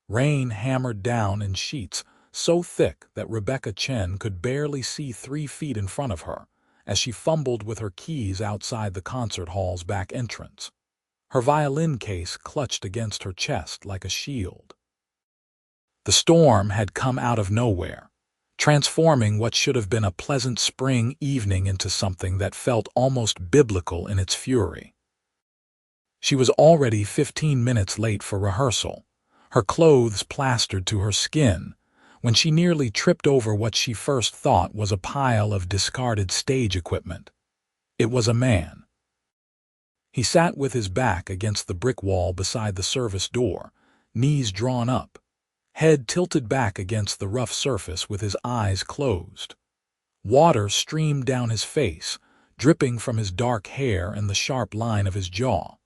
Rain hammered down in sheets so thick that Chen could barely see 3 feet in front of her as she fumbled with her keys outside the concert hall's back entrance. Her violin case clutched against her chest like a shield. The storm had come out of nowhere, transforming what should have been a pleasant spring evening into something that felt almost biblical in its fury. She was already 15 minutes late for rehearsal, her clothes plastered to her skin, when she nearly tripped over what she first thought was a pile of discarded stage equipment. It was a man. He sat with his back against the brick wall beside the service door, knees drawn up, head tilted back against the rough surface with his eyes closed. Water streamed down his face, dripping from his dark hair and the sharp line of his jaw.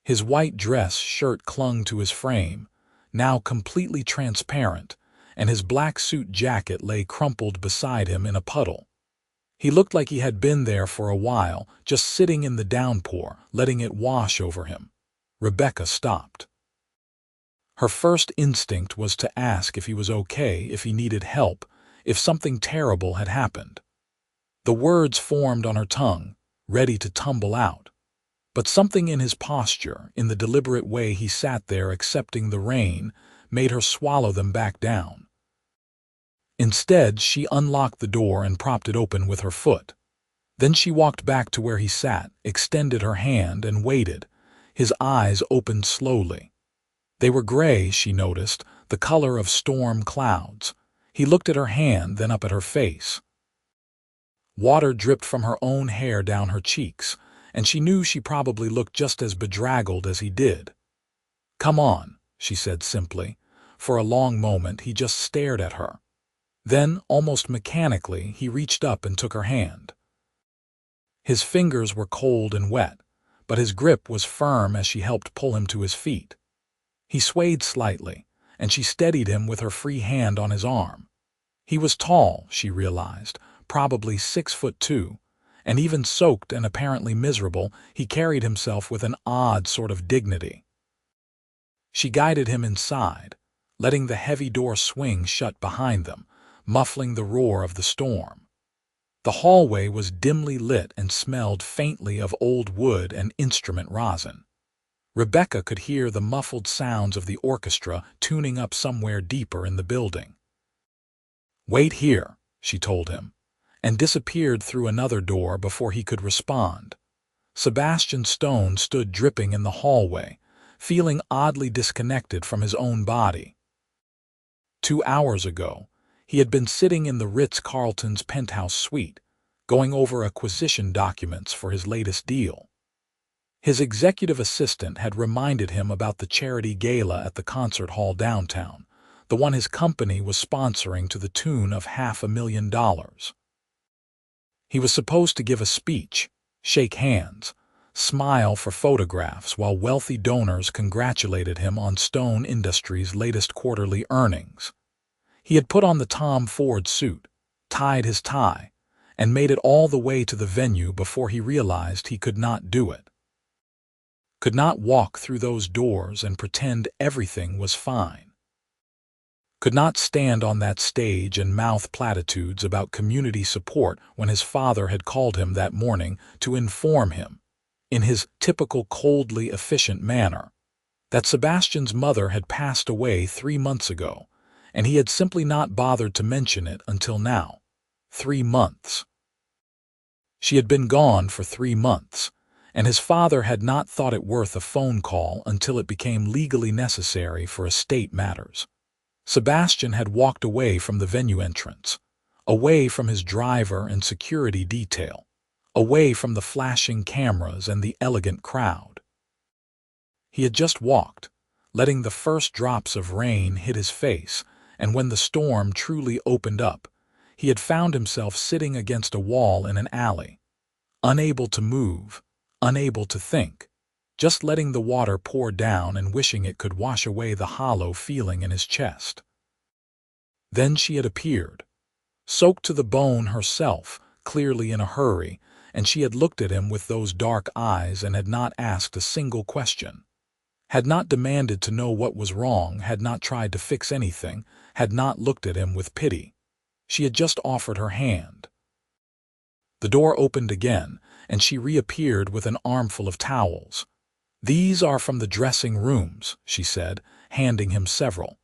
His white dress shirt clung to his frame, now completely transparent, and his black suit jacket lay crumpled beside him in a puddle. He looked like he had been there for a while, just sitting in the downpour, letting it wash over him. Rebecca stopped. Her first instinct was to ask if he was okay, if he needed help, if something terrible had happened. The words formed on her tongue, ready to tumble out. But something in his posture, in the deliberate way he sat there accepting the rain, made her swallow them back down. Instead, she unlocked the door and propped it open with her foot. Then she walked back to where he sat, extended her hand, and waited, his eyes opened slowly. They were gray, she noticed, the color of storm clouds. He looked at her hand, then up at her face. Water dripped from her own hair down her cheeks, and she knew she probably looked just as bedraggled as he did. "Come on," she said simply. For a long moment he just stared at her. Then, almost mechanically, he reached up and took her hand. His fingers were cold and wet, but his grip was firm as she helped pull him to his feet. He swayed slightly, and she steadied him with her free hand on his arm. He was tall, she realized, probably 6'2", and even soaked and apparently miserable, he carried himself with an odd sort of dignity. She guided him inside, letting the heavy door swing shut behind them, muffling the roar of the storm. The hallway was dimly lit and smelled faintly of old wood and instrument rosin. Rebecca could hear the muffled sounds of the orchestra tuning up somewhere deeper in the building. "Wait here," she told him, and disappeared through another door before he could respond. Sebastian Stone stood dripping in the hallway, feeling oddly disconnected from his own body. 2 hours ago, he had been sitting in the Ritz-Carlton's penthouse suite, going over acquisition documents for his latest deal. His executive assistant had reminded him about the charity gala at the concert hall downtown, the one his company was sponsoring to the tune of $500,000. He was supposed to give a speech, shake hands, smile for photographs while wealthy donors congratulated him on Stone Industries' latest quarterly earnings. He had put on the Tom Ford suit, tied his tie, and made it all the way to the venue before he realized he could not do it. Could not walk through those doors and pretend everything was fine. Could not stand on that stage and mouth platitudes about community support when his father had called him that morning to inform him, in his typical coldly efficient manner, that Sebastian's mother had passed away 3 months ago, and he had simply not bothered to mention it until now. 3 months. She had been gone for 3 months, and his father had not thought it worth a phone call until it became legally necessary for estate matters. Sebastian had walked away from the venue entrance, away from his driver and security detail, away from the flashing cameras and the elegant crowd. He had just walked, letting the first drops of rain hit his face, and when the storm truly opened up, he had found himself sitting against a wall in an alley, unable to move, unable to think, just letting the water pour down and wishing it could wash away the hollow feeling in his chest. Then she had appeared, soaked to the bone herself, clearly in a hurry, and she had looked at him with those dark eyes and had not asked a single question. had not demanded to know what was wrong, had not tried to fix anything, had not looked at him with pity. She had just offered her hand. The door opened again, and she reappeared with an armful of towels. "These are from the dressing rooms," she said, handing him several.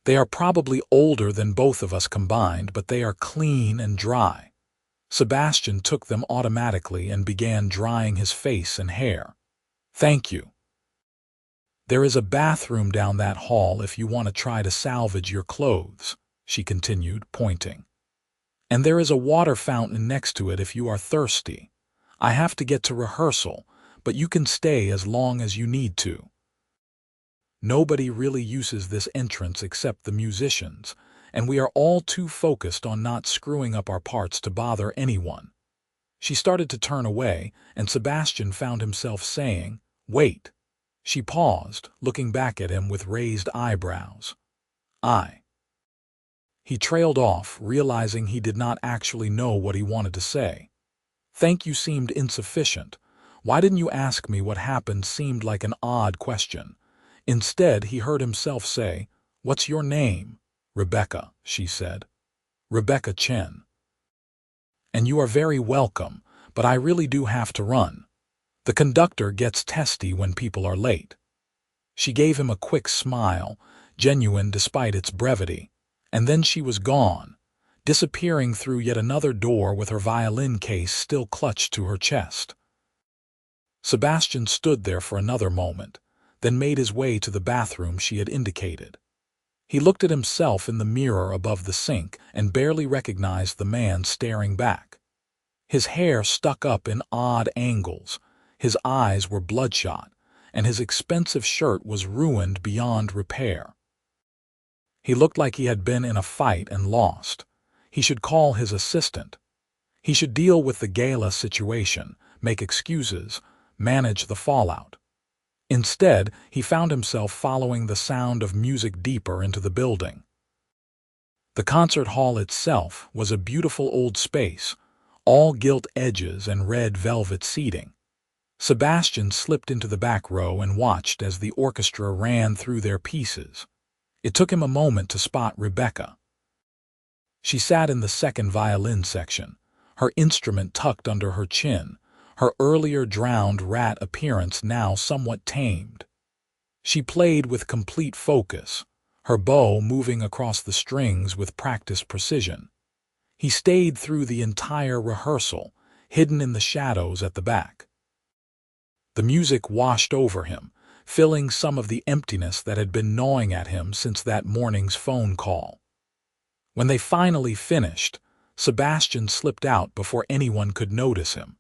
"They are probably older than both of us combined, but they are clean and dry." Sebastian took them automatically and began drying his face and hair. "Thank you. There is a bathroom down that hall if you want to try to salvage your clothes," she continued, pointing. "And there is a water fountain next to it if you are thirsty. I have to get to rehearsal, but you can stay as long as you need to. Nobody really uses this entrance except the musicians, and we are all too focused on not screwing up our parts to bother anyone." She started to turn away, and Sebastian found himself saying, "Wait." She paused, looking back at him with raised eyebrows. He trailed off, realizing he did not actually know what he wanted to say. "Thank you" seemed insufficient. "Why didn't you ask me what happened?" seemed like an odd question. Instead, he heard himself say, "What's your name?" "Rebecca," she said. "Rebecca Chen." "And you are very welcome, but I really do have to run. The conductor gets testy when people are late." She gave him a quick smile, genuine despite its brevity, and then she was gone, disappearing through yet another door with her violin case still clutched to her chest. Sebastian stood there for another moment, then made his way to the bathroom she had indicated. He looked at himself in the mirror above the sink and barely recognized the man staring back. His hair stuck up in odd angles, his eyes were bloodshot, and his expensive shirt was ruined beyond repair. He looked like he had been in a fight and lost. He should call his assistant. He should deal with the gala situation, make excuses, manage the fallout. Instead, he found himself following the sound of music deeper into the building. The concert hall itself was a beautiful old space, all gilt edges and red velvet seating. Sebastian slipped into the back row and watched as the orchestra ran through their pieces. It took him a moment to spot Rebecca. She sat in the second violin section, her instrument tucked under her chin, her earlier drowned rat appearance now somewhat tamed. She played with complete focus, her bow moving across the strings with practiced precision. He stayed through the entire rehearsal, hidden in the shadows at the back. The music washed over him, filling some of the emptiness that had been gnawing at him since that morning's phone call. When they finally finished, Sebastian slipped out before anyone could notice him.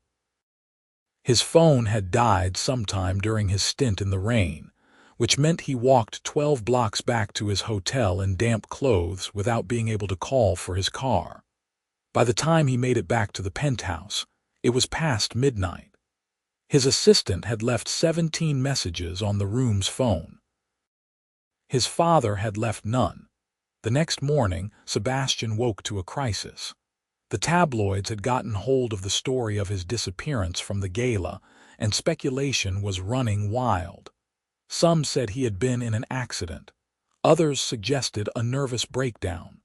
His phone had died sometime during his stint in the rain, which meant he walked 12 blocks back to his hotel in damp clothes without being able to call for his car. By the time he made it back to the penthouse, it was past midnight. His assistant had left 17 messages on the room's phone. His father had left none. The next morning, Sebastian woke to a crisis. The tabloids had gotten hold of the story of his disappearance from the gala, and speculation was running wild. Some said he had been in an accident. Others suggested a nervous breakdown.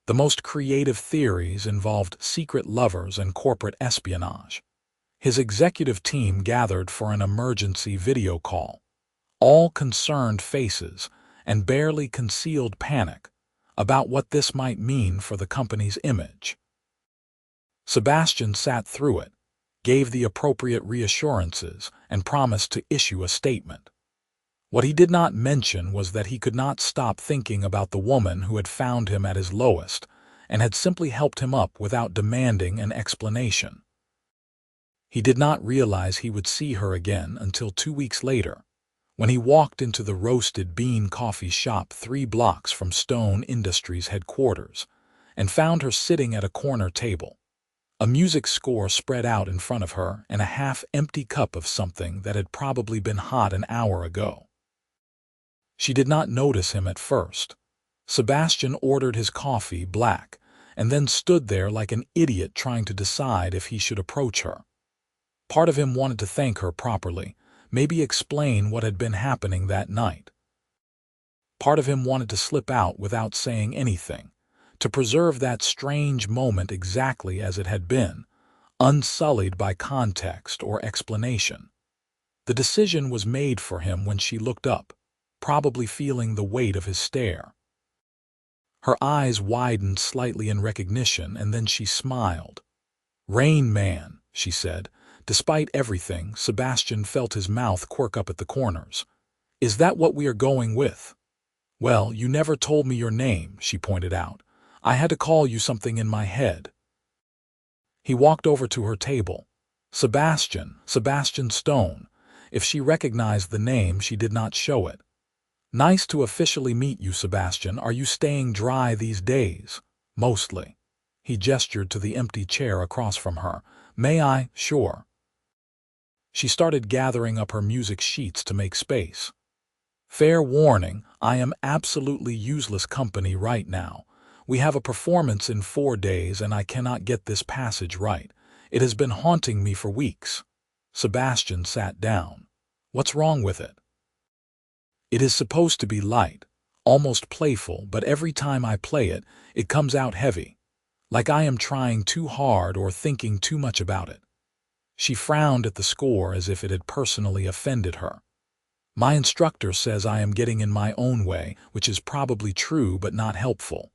The most creative theories involved secret lovers and corporate espionage. His executive team gathered for an emergency video call. All concerned faces and barely concealed panic about what this might mean for the company's image. Sebastian sat through it, gave the appropriate reassurances, and promised to issue a statement. What he did not mention was that he could not stop thinking about the woman who had found him at his lowest and had simply helped him up without demanding an explanation. He did not realize he would see her again until 2 weeks later, when he walked into the Roasted Bean coffee shop 3 blocks from Stone Industries headquarters and found her sitting at a corner table. A music score spread out in front of her and a half-empty cup of something that had probably been hot an hour ago. She did not notice him at first. Sebastian ordered his coffee black and then stood there like an idiot trying to decide if he should approach her. Part of him wanted to thank her properly, maybe explain what had been happening that night. Part of him wanted to slip out without saying anything, to preserve that strange moment exactly as it had been, unsullied by context or explanation. The decision was made for him when she looked up, probably feeling the weight of his stare. Her eyes widened slightly in recognition, and then she smiled. "Rain Man," she said. Despite everything, Sebastian felt his mouth quirk up at the corners. "Is that what we are going with?" "Well, you never told me your name," she pointed out. "I had to call you something in my head." He walked over to her table. Sebastian Stone." If she recognized the name, she did not show it. "Nice to officially meet you, Sebastian. Are you staying dry these days?" "Mostly." He gestured to the empty chair across from her. "May I?" "Sure." She started gathering up her music sheets to make space. "Fair warning, I am absolutely useless company right now. We have a performance in 4 days and I cannot get this passage right. It has been haunting me for weeks." Sebastian sat down. "What's wrong with it?" "It is supposed to be light, almost playful, but every time I play it, it comes out heavy, like I am trying too hard or thinking too much about it." She frowned at the score as if it had personally offended her. "My instructor says I am getting in my own way, which is probably true but not helpful."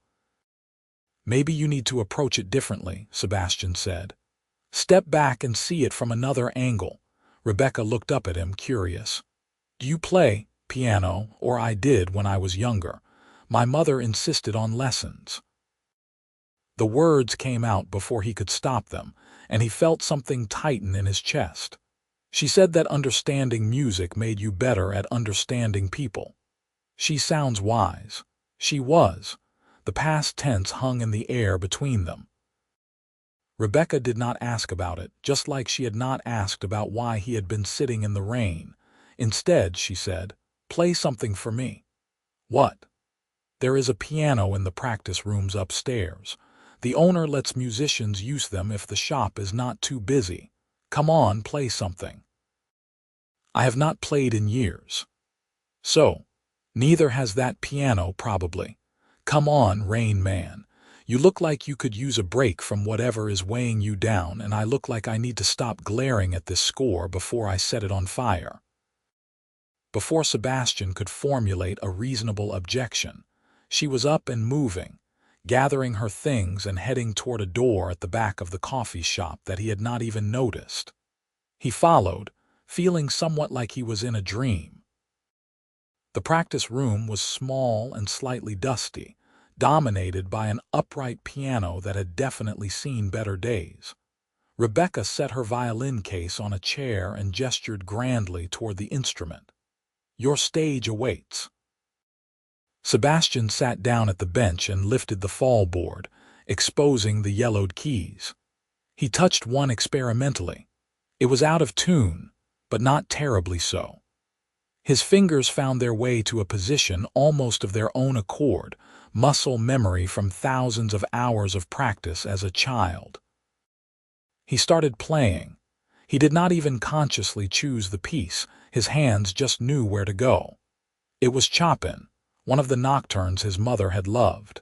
"Maybe you need to approach it differently," Sebastian said. "Step back and see it from another angle." Rebecca looked up at him, curious. "Do you play piano?" "Or I did when I was younger. My mother insisted on lessons." The words came out before he could stop them, and he felt something tighten in his chest. "She said that understanding music made you better at understanding people." "She sounds wise." She was. The past tense hung in the air between them. Rebecca did not ask about it, just like she had not asked about why he had been sitting in the rain. Instead, she said, "Play something for me." "What?" "There is a piano in the practice rooms upstairs. The owner lets musicians use them if the shop is not too busy. Come on, play something." "I have not played in years." "So, neither has that piano probably. Come on, Rain Man. You look like you could use a break from whatever is weighing you down, and I look like I need to stop glaring at this score before I set it on fire." Before Sebastian could formulate a reasonable objection, she was up and moving, gathering her things and heading toward a door at the back of the coffee shop that he had not even noticed. He followed, feeling somewhat like he was in a dream. The practice room was small and slightly dusty, dominated by an upright piano that had definitely seen better days. Rebecca set her violin case on a chair and gestured grandly toward the instrument. "Your stage awaits." Sebastian sat down at the bench and lifted the fall board, exposing the yellowed keys. He touched one experimentally. It was out of tune, but not terribly so. His fingers found their way to a position almost of their own accord, muscle memory from thousands of hours of practice as a child. He started playing. He did not even consciously choose the piece, his hands just knew where to go. It was Chopin, one of the nocturnes his mother had loved.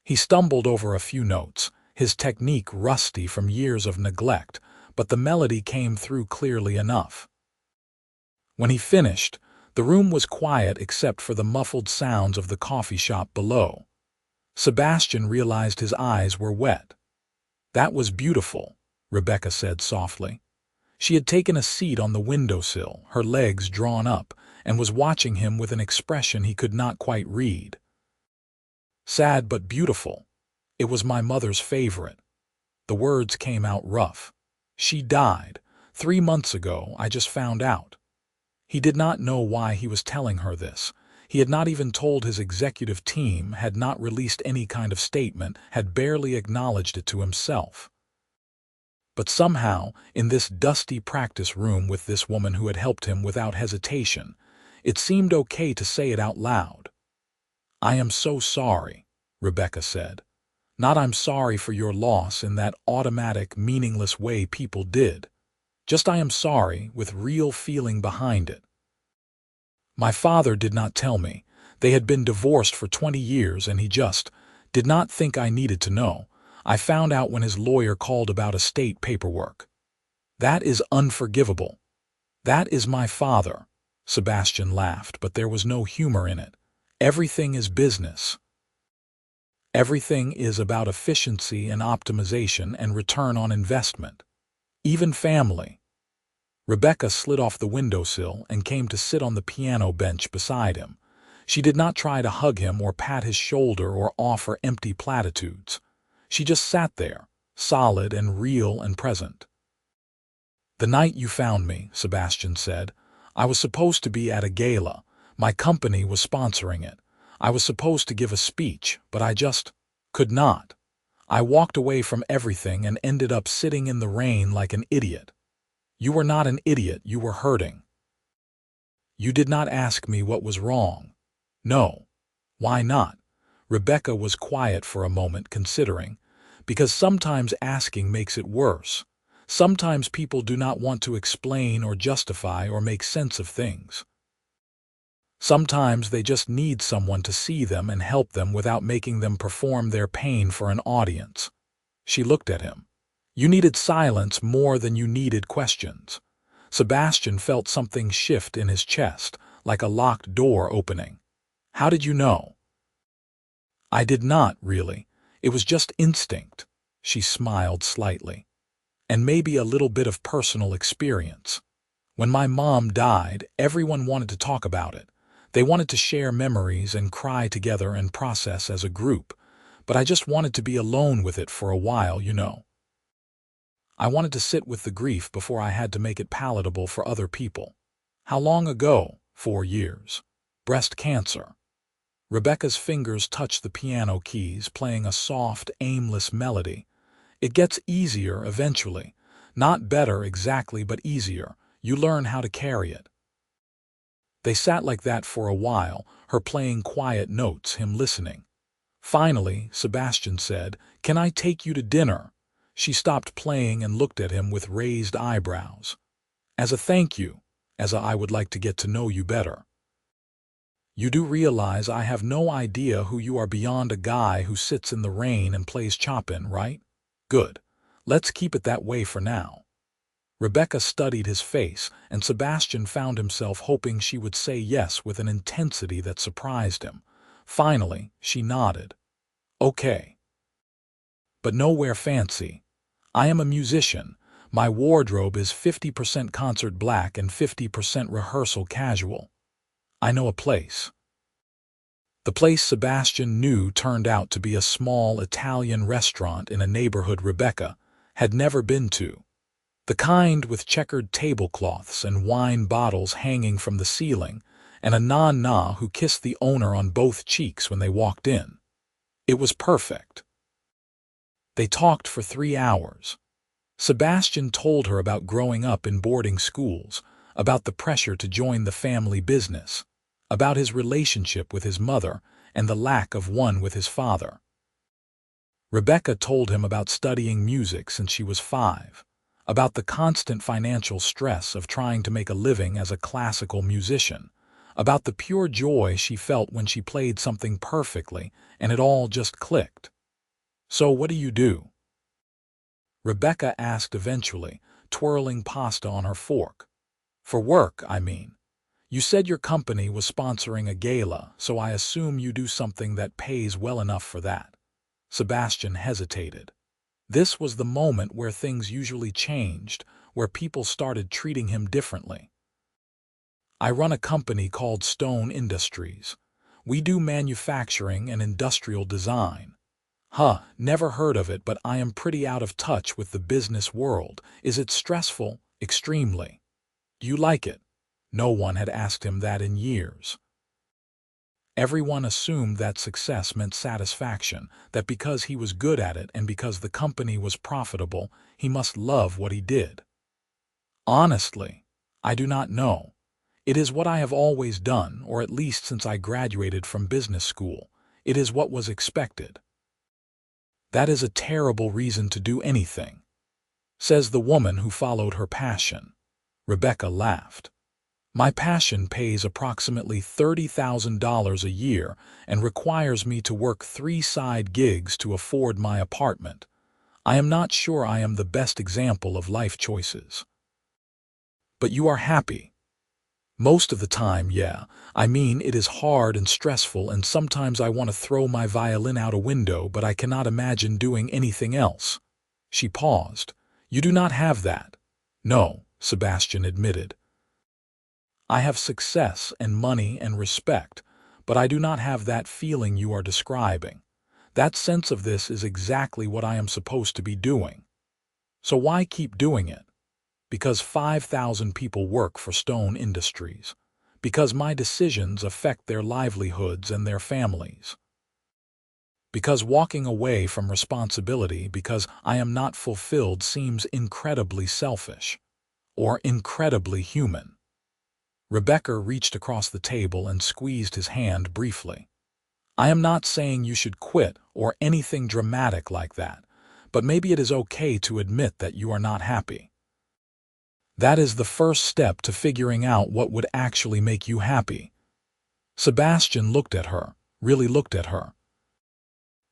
He stumbled over a few notes, his technique rusty from years of neglect, but the melody came through clearly enough. When he finished, the room was quiet except for the muffled sounds of the coffee shop below. Sebastian realized his eyes were wet. "That was beautiful," Rebecca said softly. She had taken a seat on the windowsill, her legs drawn up, and was watching him with an expression he could not quite read. "Sad but beautiful. It was my mother's favorite." The words came out rough. "She died 3 months ago, I just found out." He did not know why he was telling her this. He had not even told his executive team, had not released any kind of statement, had barely acknowledged it to himself. But somehow, in this dusty practice room with this woman who had helped him without hesitation, it seemed okay to say it out loud. "I am so sorry," Rebecca said. "Not I'm sorry for your loss in that automatic, meaningless way people did. Just I am sorry, with real feeling behind it. My father did not tell me. They had been divorced for 20 years and he just did not think I needed to know. I found out when his lawyer called about estate paperwork. That is unforgivable. That is my father. Sebastian laughed, but there was no humor in it. Everything is business. Everything is about efficiency and optimization and return on investment. Even family. Rebecca slid off the windowsill and came to sit on the piano bench beside him. She did not try to hug him or pat his shoulder or offer empty platitudes. She just sat there, solid and real and present. "The night you found me," Sebastian said, "I was supposed to be at a gala. My company was sponsoring it. I was supposed to give a speech, but I just could not. I walked away from everything and ended up sitting in the rain like an idiot." "You were not an idiot, you were hurting." "You did not ask me what was wrong." "No." "Why not?" Rebecca was quiet for a moment, considering. "Because sometimes asking makes it worse. Sometimes people do not want to explain or justify or make sense of things. Sometimes they just need someone to see them and help them without making them perform their pain for an audience." She looked at him. "You needed silence more than you needed questions." Sebastian felt something shift in his chest, like a locked door opening. "How did you know?" "I did not, really. It was just instinct." She smiled slightly. "And maybe a little bit of personal experience. When my mom died, everyone wanted to talk about it. They wanted to share memories and cry together and process as a group. But I just wanted to be alone with it for a while, you know. I wanted to sit with the grief before I had to make it palatable for other people." "How long ago?" "4 years. Breast cancer." Rebecca's fingers touched the piano keys, playing a soft, aimless melody. "It gets easier eventually. Not better exactly, but easier. You learn how to carry it." They sat like that for a while, her playing quiet notes, him listening. Finally, Sebastian said, "Can I take you to dinner?" She stopped playing and looked at him with raised eyebrows. "As a thank you, as a I would like to get to know you better. You do realize I have no idea who you are beyond a guy who sits in the rain and plays Chopin, right? Good. Let's keep it that way for now." Rebecca studied his face, and Sebastian found himself hoping she would say yes with an intensity that surprised him. Finally, she nodded. "Okay. But nowhere fancy. I am a musician. My wardrobe is 50% concert black and 50% rehearsal casual. I know a place." The place Sebastian knew turned out to be a small Italian restaurant in a neighborhood Rebecca had never been to. The kind with checkered tablecloths and wine bottles hanging from the ceiling, and a nana who kissed the owner on both cheeks when they walked in. It was perfect. They talked for 3 hours. Sebastian told her about growing up in boarding schools, about the pressure to join the family business, about his relationship with his mother and the lack of one with his father. Rebecca told him about studying music since she was 5, about the constant financial stress of trying to make a living as a classical musician, about the pure joy she felt when she played something perfectly and it all just clicked. "So what do you do?" Rebecca asked eventually, twirling pasta on her fork. "For work, I mean. You said your company was sponsoring a gala, so I assume you do something that pays well enough for that." Sebastian hesitated. This was the moment where things usually changed, where people started treating him differently. "I run a company called Stone Industries. We do manufacturing and industrial design." "Huh, never heard of it, but I am pretty out of touch with the business world. Is it stressful?" "Extremely." "Do you like it?" No one had asked him that in years. Everyone assumed that success meant satisfaction, that because he was good at it and because the company was profitable, he must love what he did. "Honestly, I do not know. It is what I have always done, or at least since I graduated from business school. It is what was expected." "That is a terrible reason to do anything." says the woman who followed her passion. Rebecca laughed. My passion pays approximately $30,000 a year and requires me to work 3 side gigs to afford my apartment. I am not sure I am the best example of life choices. But you are happy. Most of the time, yeah. I mean, it is hard and stressful, and sometimes I want to throw my violin out a window, but I cannot imagine doing anything else. She paused. You do not have that. No, Sebastian admitted. I have success and money and respect, but I do not have that feeling you are describing. That sense of this is exactly what I am supposed to be doing. So why keep doing it? Because 5,000 people work for Stone Industries. Because my decisions affect their livelihoods and their families. Because walking away from responsibility because I am not fulfilled seems incredibly selfish. Or incredibly human. Rebecca reached across the table and squeezed his hand briefly. I am not saying you should quit or anything dramatic like that, but maybe it is okay to admit that you are not happy. That is the first step to figuring out what would actually make you happy. Sebastian looked at her, really looked at her.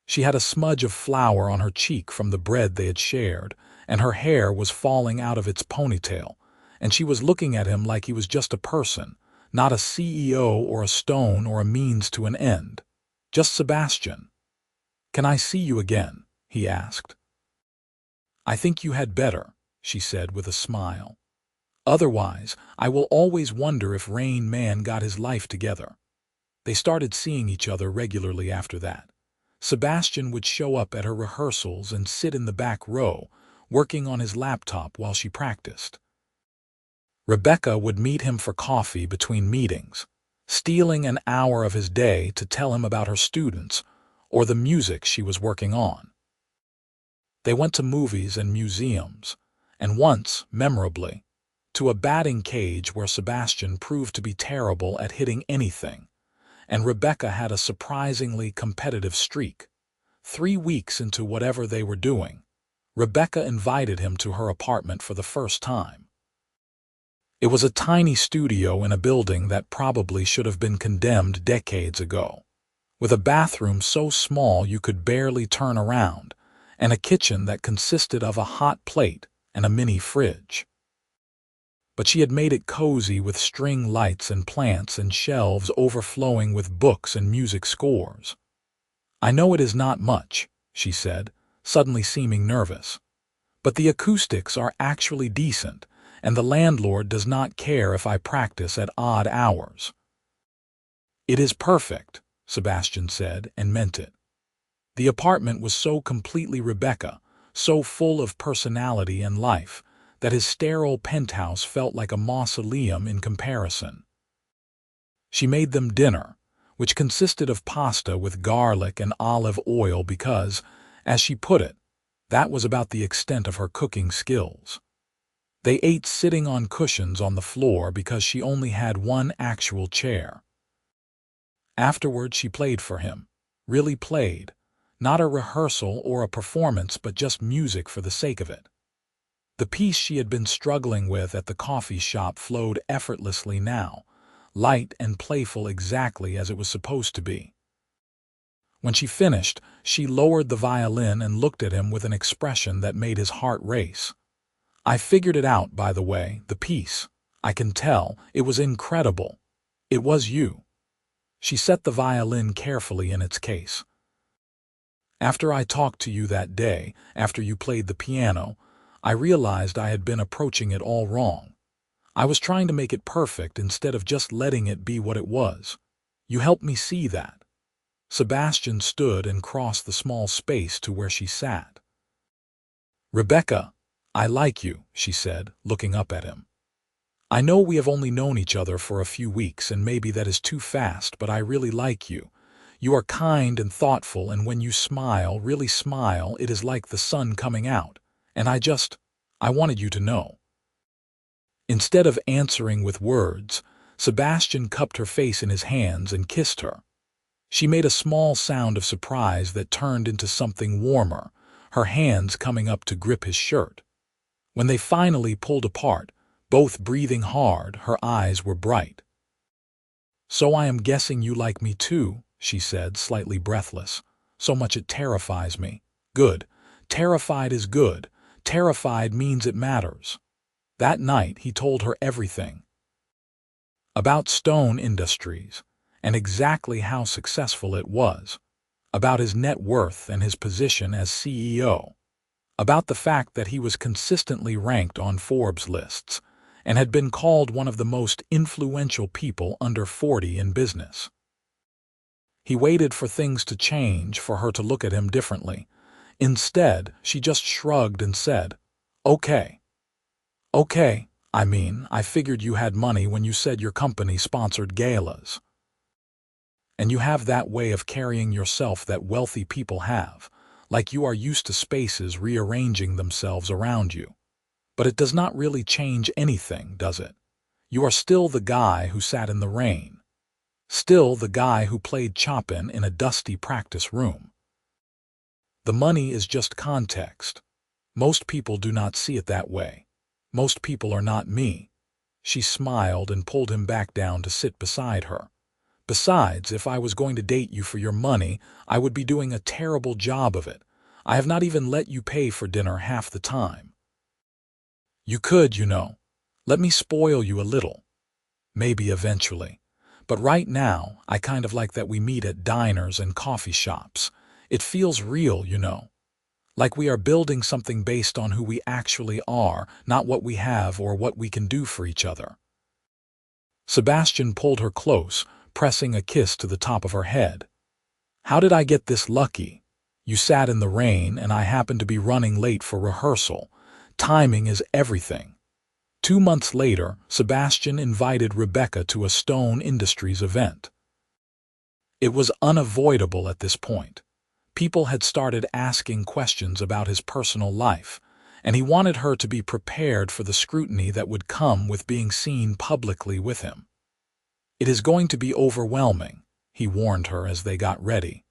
She had a smudge of flour on her cheek from the bread they had shared, and her hair was falling out of its ponytail, and she was looking at him like he was just a person, not a CEO or a stone or a means to an end. Just Sebastian. Can I see you again? He asked. I think you had better, she said with a smile. Otherwise, I will always wonder if Rain Man got his life together. They started seeing each other regularly after that. Sebastian would show up at her rehearsals and sit in the back row, working on his laptop while she practiced. Rebecca would meet him for coffee between meetings, stealing an hour of his day to tell him about her students or the music she was working on. They went to movies and museums, and once, memorably, to a batting cage where Sebastian proved to be terrible at hitting anything, and Rebecca had a surprisingly competitive streak. 3 weeks into whatever they were doing, Rebecca invited him to her apartment for the first time. It was a tiny studio in a building that probably should have been condemned decades ago, with a bathroom so small you could barely turn around, and a kitchen that consisted of a hot plate and a mini fridge. But she had made it cozy with string lights and plants and shelves overflowing with books and music scores. I know it is not much, she said, suddenly seeming nervous, but the acoustics are actually decent, and the landlord does not care if I practice at odd hours. It is perfect, Sebastian said, and meant it. The apartment was so completely Rebecca, so full of personality and life, that his sterile penthouse felt like a mausoleum in comparison. She made them dinner, which consisted of pasta with garlic and olive oil because, as she put it, that was about the extent of her cooking skills. They ate sitting on cushions on the floor because she only had one actual chair. Afterward, she played for him, really played, not a rehearsal or a performance but just music for the sake of it. The piece she had been struggling with at the coffee shop flowed effortlessly now, light and playful exactly as it was supposed to be. When she finished, she lowered the violin and looked at him with an expression that made his heart race. I figured it out, by the way, the piece. I can tell. It was incredible. It was you. She set the violin carefully in its case. After I talked to you that day, after you played the piano, I realized I had been approaching it all wrong. I was trying to make it perfect instead of just letting it be what it was. You helped me see that. Sebastian stood and crossed the small space to where she sat. Rebecca, I like you, she said, looking up at him. I know we have only known each other for a few weeks, and maybe that is too fast, but I really like you. You are kind and thoughtful, and when you smile, really smile, it is like the sun coming out. And I wanted you to know. Instead of answering with words, Sebastian cupped her face in his hands and kissed her. She made a small sound of surprise that turned into something warmer, her hands coming up to grip his shirt. When they finally pulled apart, both breathing hard, her eyes were bright. "So I am guessing you like me too," she said, slightly breathless. "So much it terrifies me." "Good. Terrified is good. Terrified means it matters." That night he told her everything. About Stone Industries, and exactly how successful it was. About his net worth and his position as CEO. About the fact that he was consistently ranked on Forbes lists, and had been called one of the most influential people under 40 in business. He waited for things to change, for her to look at him differently. Instead, she just shrugged and said, "Okay. Okay, I figured you had money when you said your company sponsored galas. And you have that way of carrying yourself that wealthy people have, like you are used to spaces rearranging themselves around you. But it does not really change anything, does it? You are still the guy who sat in the rain. Still the guy who played Chopin in a dusty practice room. The money is just context. Most people do not see it that way. Most people are not me." She smiled and pulled him back down to sit beside her. "Besides, if I was going to date you for your money, I would be doing a terrible job of it. I have not even let you pay for dinner half the time. You could, you know. Let me spoil you a little. Maybe eventually. But right now, I kind of like that we meet at diners and coffee shops. It feels real, you know. Like we are building something based on who we actually are, not what we have or what we can do for each other." Sebastian pulled her close, pressing a kiss to the top of her head. "How did I get this lucky? You sat in the rain and I happened to be running late for rehearsal. Timing is everything." 2 months later, Sebastian invited Rebecca to a Stone Industries event. It was unavoidable at this point. People had started asking questions about his personal life, and he wanted her to be prepared for the scrutiny that would come with being seen publicly with him. "It is going to be overwhelming," he warned her as they got ready.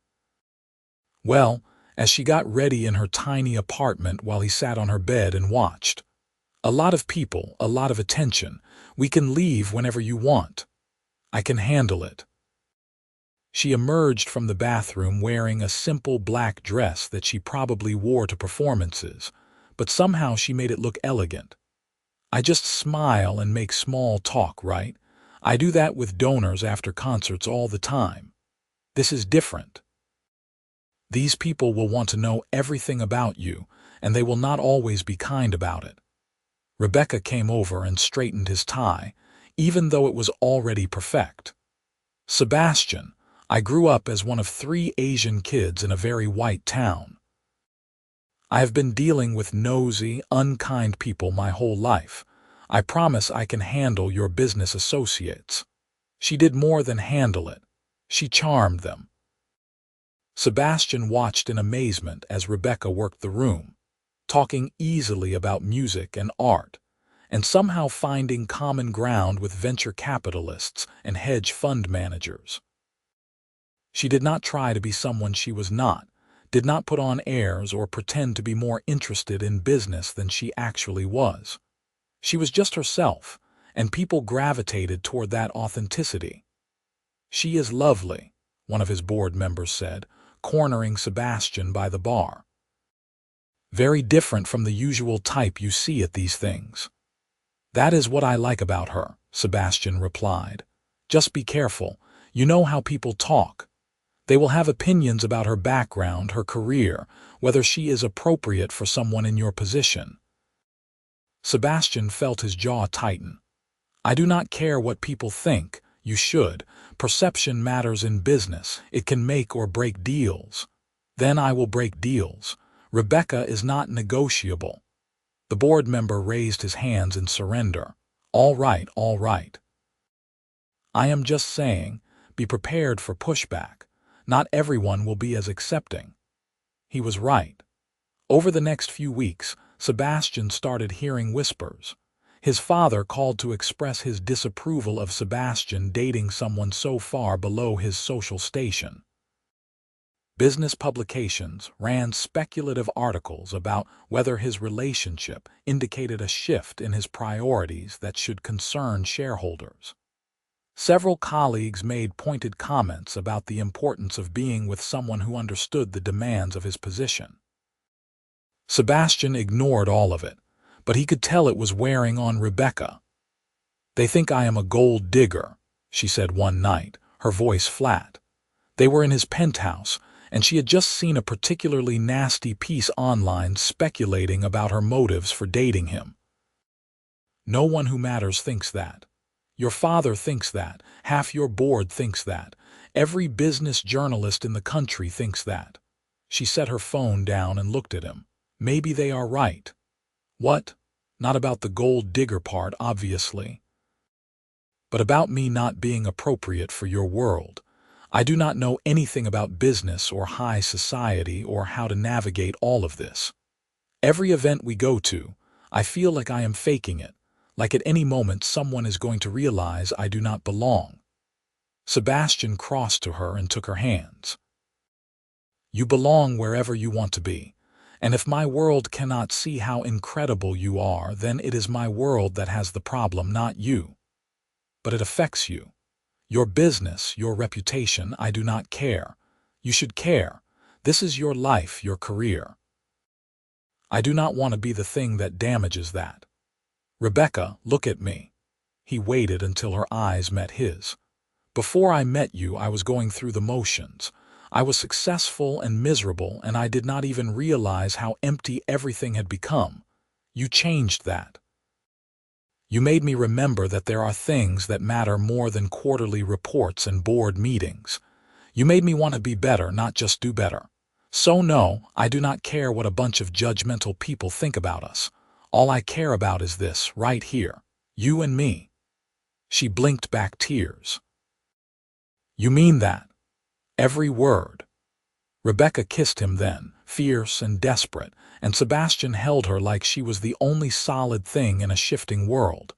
Well, as she got ready in her tiny apartment while he sat on her bed and watched. "A lot of people, a lot of attention. We can leave whenever you want. I can handle it." She emerged from the bathroom wearing a simple black dress that she probably wore to performances, but somehow she made it look elegant. "I just smile and make small talk, right? I do that with donors after concerts all the time. This is different. These people will want to know everything about you, and they will not always be kind about it." Rebecca came over and straightened his tie, even though it was already perfect. "Sebastian, I grew up as one of 3 Asian kids in a very white town. I have been dealing with nosy, unkind people my whole life. I promise I can handle your business associates." She did more than handle it. She charmed them. Sebastian watched in amazement as Rebecca worked the room, talking easily about music and art, and somehow finding common ground with venture capitalists and hedge fund managers. She did not try to be someone she was not, did not put on airs or pretend to be more interested in business than she actually was. She was just herself, and people gravitated toward that authenticity. "She is lovely," one of his board members said, cornering Sebastian by the bar. "Very different from the usual type you see at these things." "That is what I like about her," Sebastian replied. "Just be careful. You know how people talk. They will have opinions about her background, her career, whether she is appropriate for someone in your position." Sebastian felt his jaw tighten. "I do not care what people think. You should. Perception matters in business. It can make or break deals." "Then I will break deals. Rebecca is not negotiable." The board member raised his hands in surrender. All right, all right. "I am just saying, be prepared for pushback. Not everyone will be as accepting." He was right. Over the next few weeks, Sebastian started hearing whispers. His father called to express his disapproval of Sebastian dating someone so far below his social station. Business publications ran speculative articles about whether his relationship indicated a shift in his priorities that should concern shareholders. Several colleagues made pointed comments about the importance of being with someone who understood the demands of his position. Sebastian ignored all of it, but he could tell it was wearing on Rebecca. "They think I am a gold digger," she said one night, her voice flat. They were in his penthouse, and she had just seen a particularly nasty piece online speculating about her motives for dating him. "No one who matters thinks that. Your father thinks that. Half your board thinks that. Every business journalist in the country thinks that." She set her phone down and looked at him. "Maybe they are right." "What? Not about the gold digger part, obviously. But about me not being appropriate for your world. I do not know anything about business or high society or how to navigate all of this. Every event we go to, I feel like I am faking it, like at any moment someone is going to realize I do not belong." Sebastian crossed to her and took her hands. "You belong wherever you want to be, and if my world cannot see how incredible you are, then it is my world that has the problem, not you. But it affects you. Your business, your reputation, I do not care. You should care. This is your life, your career. I do not want to be the thing that damages that. Rebecca, look at me." He waited until her eyes met his. "Before I met you, I was going through the motions. I was successful and miserable, and I did not even realize how empty everything had become. You changed that. You made me remember that there are things that matter more than quarterly reports and board meetings. You made me want to be better, not just do better. So no, I do not care what a bunch of judgmental people think about us. All I care about is this, right here. You and me." She blinked back tears. "You mean that? Every word?" Rebecca kissed him then, fierce and desperate, and Sebastian held her like she was the only solid thing in a shifting world.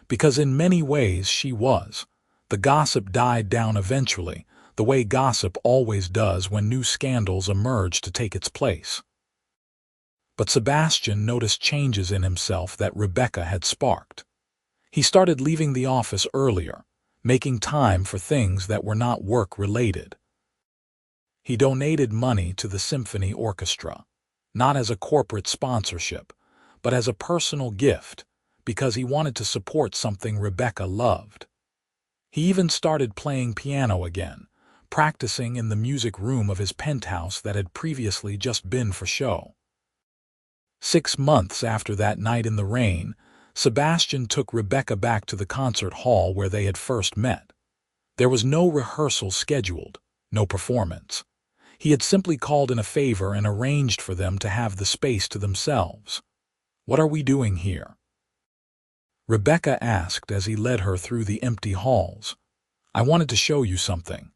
Because in many ways she was. The gossip died down eventually, the way gossip always does when new scandals emerge to take its place. But Sebastian noticed changes in himself that Rebecca had sparked. He started leaving the office earlier, making time for things that were not work-related. He donated money to the symphony orchestra, not as a corporate sponsorship, but as a personal gift, because he wanted to support something Rebecca loved. He even started playing piano again, practicing in the music room of his penthouse that had previously just been for show. 6 months after that night in the rain, Sebastian took Rebecca back to the concert hall where they had first met. There was no rehearsal scheduled, no performance. He had simply called in a favor and arranged for them to have the space to themselves. "What are we doing here?" Rebecca asked as he led her through the empty halls. "I wanted to show you something."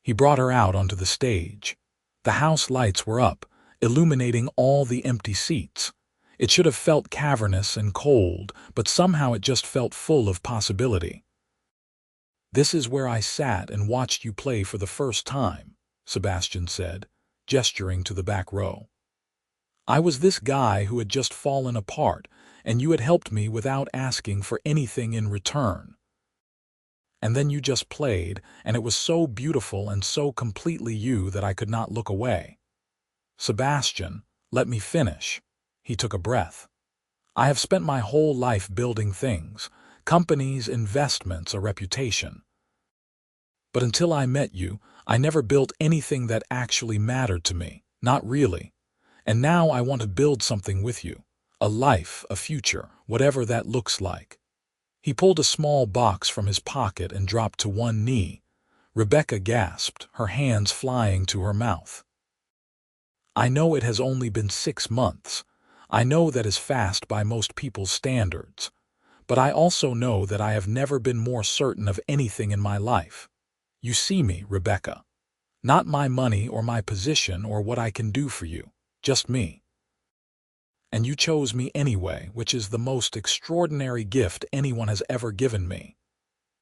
He brought her out onto the stage. The house lights were up, illuminating all the empty seats. It should have felt cavernous and cold, but somehow it just felt full of possibility. "This is where I sat and watched you play for the first time," Sebastian said, gesturing to the back row. "I was this guy who had just fallen apart, and you had helped me without asking for anything in return. And then you just played, and it was so beautiful and so completely you that I could not look away." "Sebastian, let me finish." He took a breath. "I have spent my whole life building things, companies, investments, a reputation. But until I met you, I never built anything that actually mattered to me, not really. And now I want to build something with you, a life, a future, whatever that looks like." He pulled a small box from his pocket and dropped to one knee. Rebecca gasped, her hands flying to her mouth. "I know it has only been 6 months. I know that is fast by most people's standards. But I also know that I have never been more certain of anything in my life. You see me, Rebecca. Not my money or my position or what I can do for you, just me. And you chose me anyway, which is the most extraordinary gift anyone has ever given me."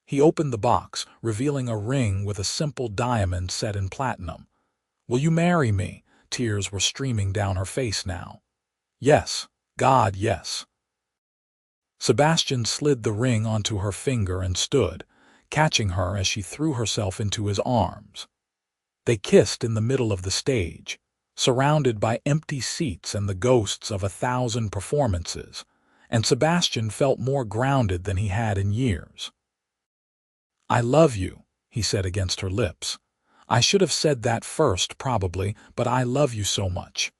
He opened the box, revealing a ring with a simple diamond set in platinum. Will you marry me? Tears were streaming down her face now. Yes, God, yes. Sebastian slid the ring onto her finger and stood, catching her as she threw herself into his arms. They kissed in the middle of the stage, surrounded by empty seats and the ghosts of 1,000 performances, and Sebastian felt more grounded than he had in years. I love you, he said against her lips. I should have said that first, probably, but I love you so much.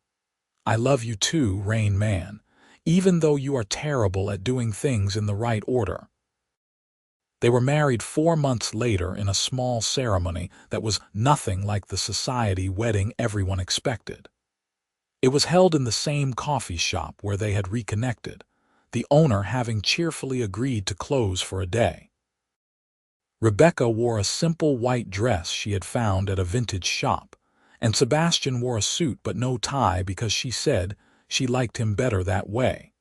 I love you too, Rain Man, even though you are terrible at doing things in the right order. They were married 4 months later in a small ceremony that was nothing like the society wedding everyone expected. It was held in the same coffee shop where they had reconnected, the owner having cheerfully agreed to close for a day. Rebecca wore a simple white dress she had found at a vintage shop, and Sebastian wore a suit but no tie because she said she liked him better that way.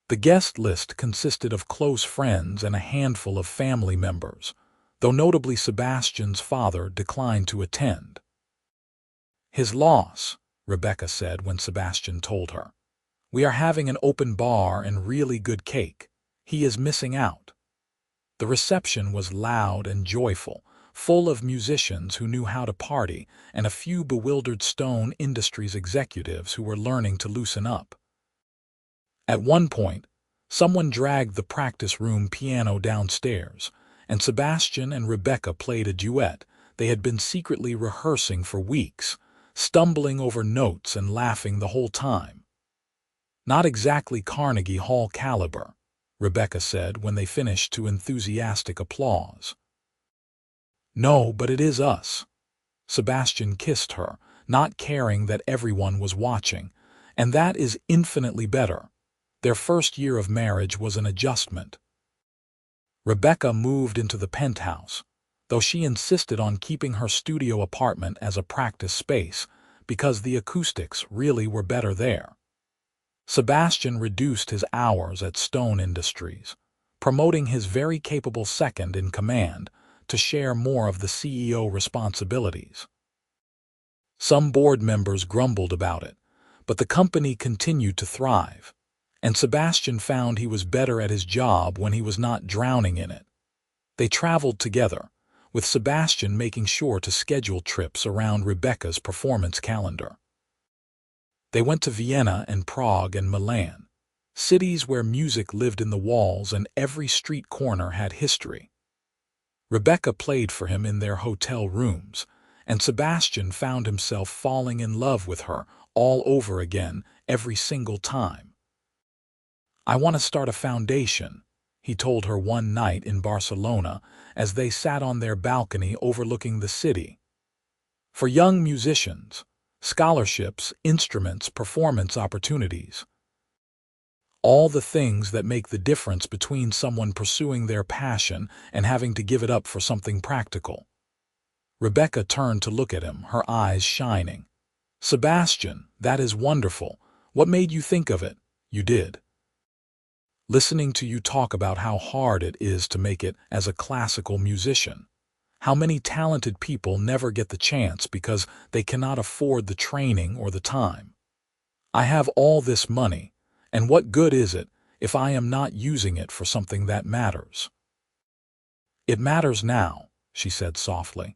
The guest list consisted of close friends and a handful of family members, though notably Sebastian's father declined to attend. His loss, Rebecca said when Sebastian told her. We are having an open bar and really good cake. He is missing out. The reception was loud and joyful, full of musicians who knew how to party and a few bewildered Stone Industries executives who were learning to loosen up. At one point, someone dragged the practice room piano downstairs, and Sebastian and Rebecca played a duet they had been secretly rehearsing for weeks, stumbling over notes and laughing the whole time. Not exactly Carnegie Hall caliber, Rebecca said when they finished to enthusiastic applause. No, but it is us. Sebastian kissed her, not caring that everyone was watching, and that is infinitely better. Their first year of marriage was an adjustment. Rebecca moved into the penthouse, though she insisted on keeping her studio apartment as a practice space because the acoustics really were better there. Sebastian reduced his hours at Stone Industries, promoting his very capable second-in-command to share more of the CEO responsibilities. Some board members grumbled about it, but the company continued to thrive, and Sebastian found he was better at his job when he was not drowning in it. They traveled together, with Sebastian making sure to schedule trips around Rebecca's performance calendar. They went to Vienna and Prague and Milan, cities where music lived in the walls and every street corner had history. Rebecca played for him in their hotel rooms, and Sebastian found himself falling in love with her all over again every single time. I want to start a foundation, he told her one night in Barcelona as they sat on their balcony overlooking the city. For young musicians, scholarships, instruments, performance opportunities. All the things that make the difference between someone pursuing their passion and having to give it up for something practical. Rebecca turned to look at him, her eyes shining. Sebastian, that is wonderful. What made you think of it? You did. Listening to you talk about how hard it is to make it as a classical musician. How many talented people never get the chance because they cannot afford the training or the time. I have all this money, and what good is it if I am not using it for something that matters? It matters now, she said softly.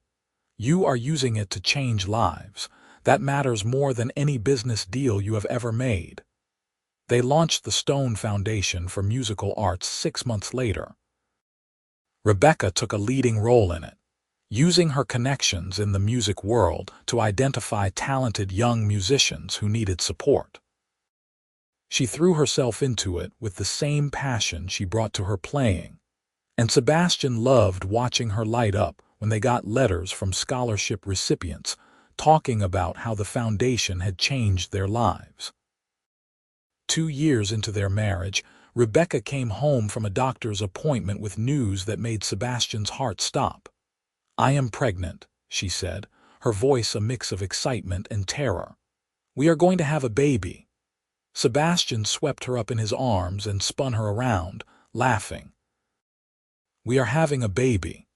You are using it to change lives. That matters more than any business deal you have ever made. They launched the Stone Foundation for Musical Arts 6 months later. Rebecca took a leading role in it, using her connections in the music world to identify talented young musicians who needed support. She threw herself into it with the same passion she brought to her playing, and Sebastian loved watching her light up when they got letters from scholarship recipients talking about how the foundation had changed their lives. 2 years into their marriage, Rebecca came home from a doctor's appointment with news that made Sebastian's heart stop. I am pregnant, she said, her voice a mix of excitement and terror. We are going to have a baby. Sebastian swept her up in his arms and spun her around, laughing. We are having a baby.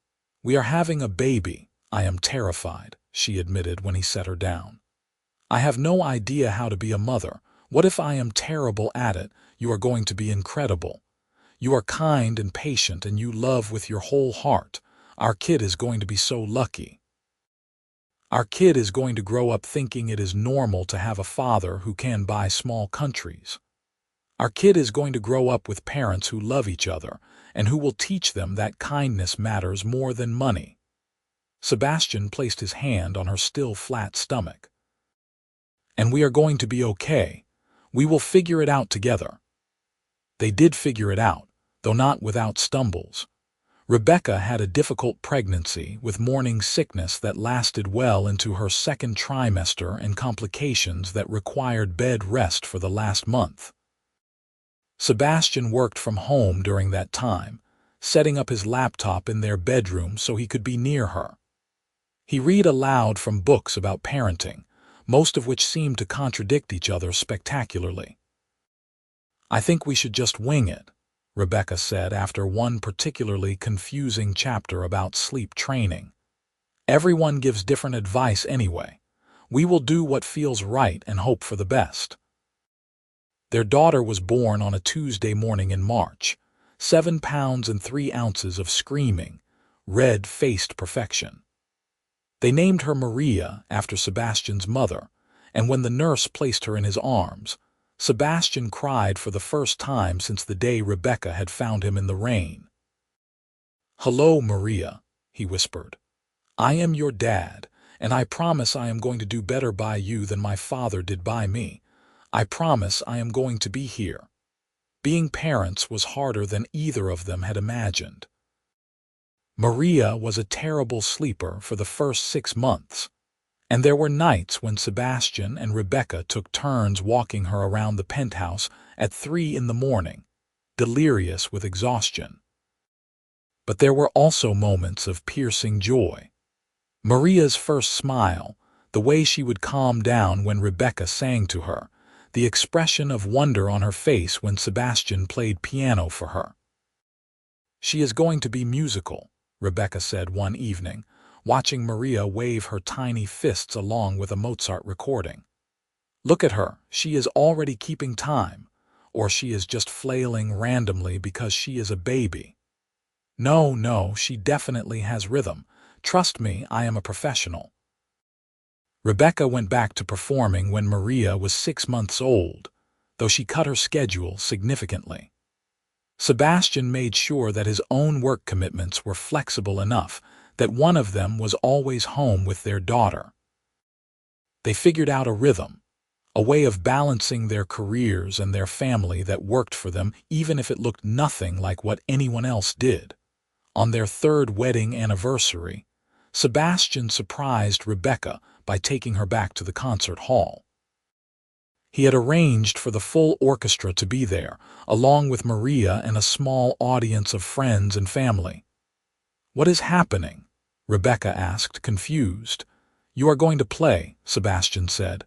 We are having a baby. I am terrified, she admitted when he set her down. "I have no idea how to be a mother. What if I am terrible at it? You are going to be incredible. You are kind and patient and you love with your whole heart. Our kid is going to be so lucky. Our kid is going to grow up thinking it is normal to have a father who can buy small countries. Our kid is going to grow up with parents who love each other and who will teach them that kindness matters more than money." Sebastian placed his hand on her still flat stomach. "And we are going to be okay. We will figure it out together." They did figure it out, though not without stumbles. Rebecca had a difficult pregnancy with morning sickness that lasted well into her second trimester and complications that required bed rest for the last month. Sebastian worked from home during that time, setting up his laptop in their bedroom so he could be near her. He read aloud from books about parenting, most of which seemed to contradict each other spectacularly. "I think we should just wing it," Rebecca said after one particularly confusing chapter about sleep training. "Everyone gives different advice anyway. We will do what feels right and hope for the best." Their daughter was born on a Tuesday morning in March, 7 pounds and 3 ounces of screaming, red-faced perfection. They named her Maria after Sebastian's mother, and when the nurse placed her in his arms, Sebastian cried for the first time since the day Rebecca had found him in the rain. "Hello, Maria," he whispered. "I am your dad, and I promise I am going to do better by you than my father did by me. I promise I am going to be here." Being parents was harder than either of them had imagined. Maria was a terrible sleeper for the first 6 months, and there were nights when Sebastian and Rebecca took turns walking her around the penthouse at 3 in the morning, delirious with exhaustion. But there were also moments of piercing joy. Maria's first smile, the way she would calm down when Rebecca sang to her, the expression of wonder on her face when Sebastian played piano for her. "She is going to be musical," Rebecca said one evening, watching Maria wave her tiny fists along with a Mozart recording. "Look at her, she is already keeping time, or she is just flailing randomly because she is a baby. No, she definitely has rhythm. Trust me, I am a professional." Rebecca went back to performing when Maria was 6 months old, though she cut her schedule significantly. Sebastian made sure that his own work commitments were flexible enough that one of them was always home with their daughter. They figured out a rhythm, a way of balancing their careers and their family that worked for them even if it looked nothing like what anyone else did. On their 3rd wedding anniversary, Sebastian surprised Rebecca by taking her back to the concert hall. He had arranged for the full orchestra to be there, along with Maria and a small audience of friends and family. "What is happening?" Rebecca asked, confused. "You are going to play," Sebastian said.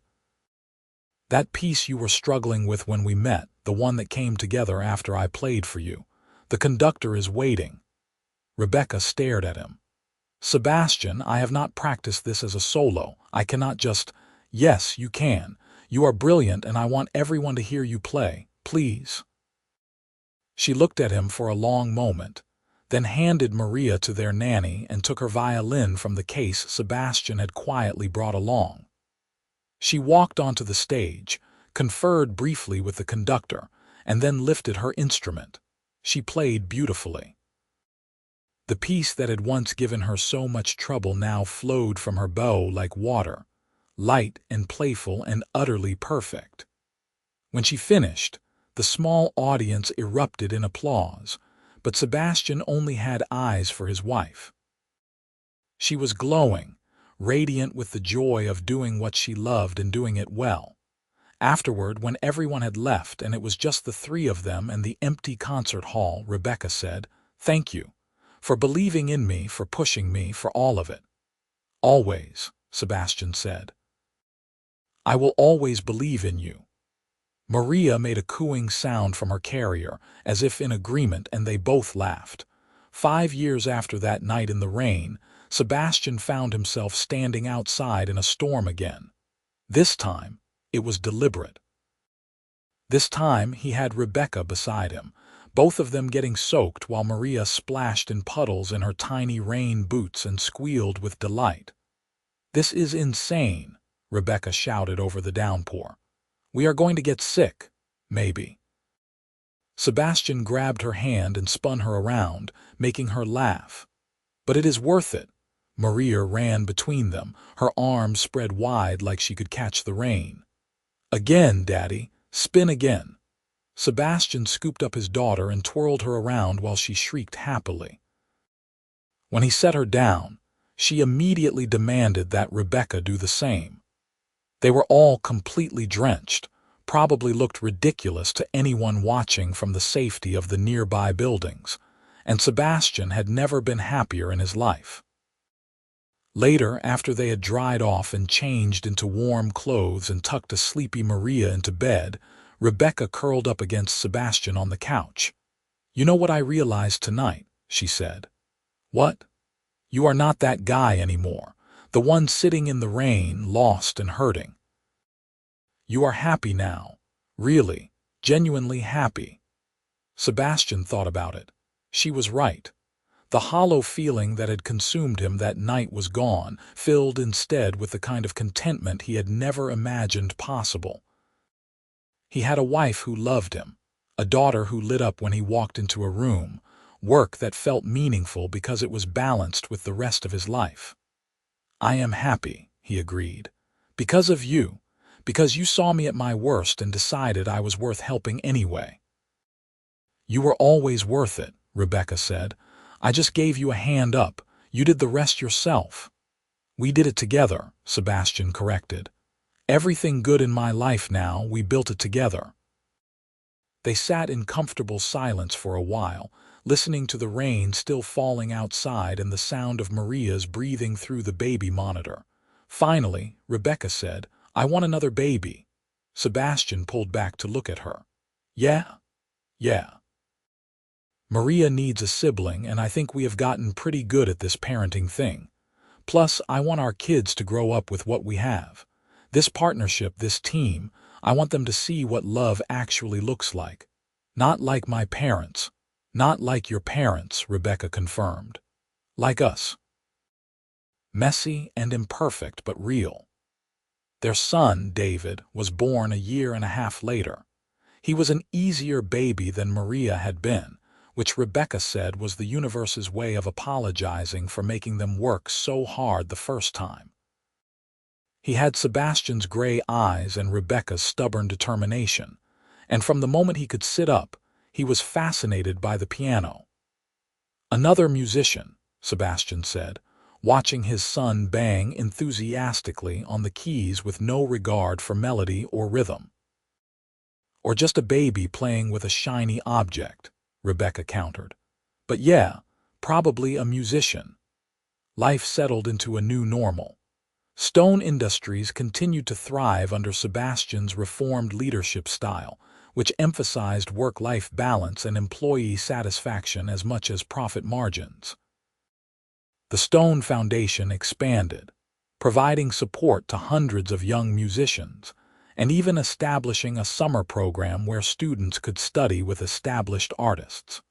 "That piece you were struggling with when we met, the one that came together after I played for you. The conductor is waiting." Rebecca stared at him. "Sebastian, I have not practiced this as a solo. I cannot just—" "Yes, you can. You are brilliant and I want everyone to hear you play. Please." She looked at him for a long moment, then handed Maria to their nanny and took her violin from the case Sebastian had quietly brought along. She walked onto the stage, conferred briefly with the conductor, and then lifted her instrument. She played beautifully. The piece that had once given her so much trouble now flowed from her bow like water, light and playful and utterly perfect. When she finished, the small audience erupted in applause, but Sebastian only had eyes for his wife. She was glowing, radiant with the joy of doing what she loved and doing it well. Afterward, when everyone had left and it was just the 3 of them and the empty concert hall, Rebecca said, "Thank you. For believing in me, for pushing me, for all of it." "Always," Sebastian said. "I will always believe in you." Maria made a cooing sound from her carrier, as if in agreement, and they both laughed. 5 years after that night in the rain, Sebastian found himself standing outside in a storm again. This time, it was deliberate. This time, he had Rebecca beside him, both of them getting soaked while Maria splashed in puddles in her tiny rain boots and squealed with delight. "This is insane," Rebecca shouted over the downpour. "We are going to get sick, maybe." Sebastian grabbed her hand and spun her around, making her laugh. "But it is worth it." Maria ran between them, her arms spread wide like she could catch the rain. "Again, Daddy, spin again." Sebastian scooped up his daughter and twirled her around while she shrieked happily. When he set her down, she immediately demanded that Rebecca do the same. They were all completely drenched, probably looked ridiculous to anyone watching from the safety of the nearby buildings, and Sebastian had never been happier in his life. Later, after they had dried off and changed into warm clothes and tucked a sleepy Maria into bed, Rebecca curled up against Sebastian on the couch. "You know what I realized tonight," she said. "What?" "You are not that guy anymore, the one sitting in the rain, lost and hurting. You are happy now, really, genuinely happy." Sebastian thought about it. She was right. The hollow feeling that had consumed him that night was gone, filled instead with the kind of contentment he had never imagined possible. He had a wife who loved him, a daughter who lit up when he walked into a room, work that felt meaningful because it was balanced with the rest of his life. "I am happy," he agreed. "Because of you. Because you saw me at my worst and decided I was worth helping anyway." "You were always worth it," Rebecca said. "I just gave you a hand up. You did the rest yourself." "We did it together," Sebastian corrected. "Everything good in my life now, we built it together." They sat in comfortable silence for a while, listening to the rain still falling outside and the sound of Maria's breathing through the baby monitor. Finally, Rebecca said, "I want another baby." Sebastian pulled back to look at her. Yeah. Maria needs a sibling, and I think we have gotten pretty good at this parenting thing. Plus, I want our kids to grow up with what we have. This partnership, this team, I want them to see what love actually looks like. Not like my parents. Not like your parents, Rebecca confirmed. Like us. Messy and imperfect, but real. Their son, David, was born a year and a half later. He was an easier baby than Maria had been, which Rebecca said was the universe's way of apologizing for making them work so hard the first time. He had Sebastian's gray eyes and Rebecca's stubborn determination, and from the moment he could sit up, he was fascinated by the piano. "Another musician," Sebastian said, watching his son bang enthusiastically on the keys with no regard for melody or rhythm. "Or just a baby playing with a shiny object," Rebecca countered. "But yeah, probably a musician." Life settled into a new normal. Stone Industries continued to thrive under Sebastian's reformed leadership style, which emphasized work-life balance and employee satisfaction as much as profit margins. The Stone Foundation expanded, providing support to hundreds of young musicians, and even establishing a summer program where students could study with established artists.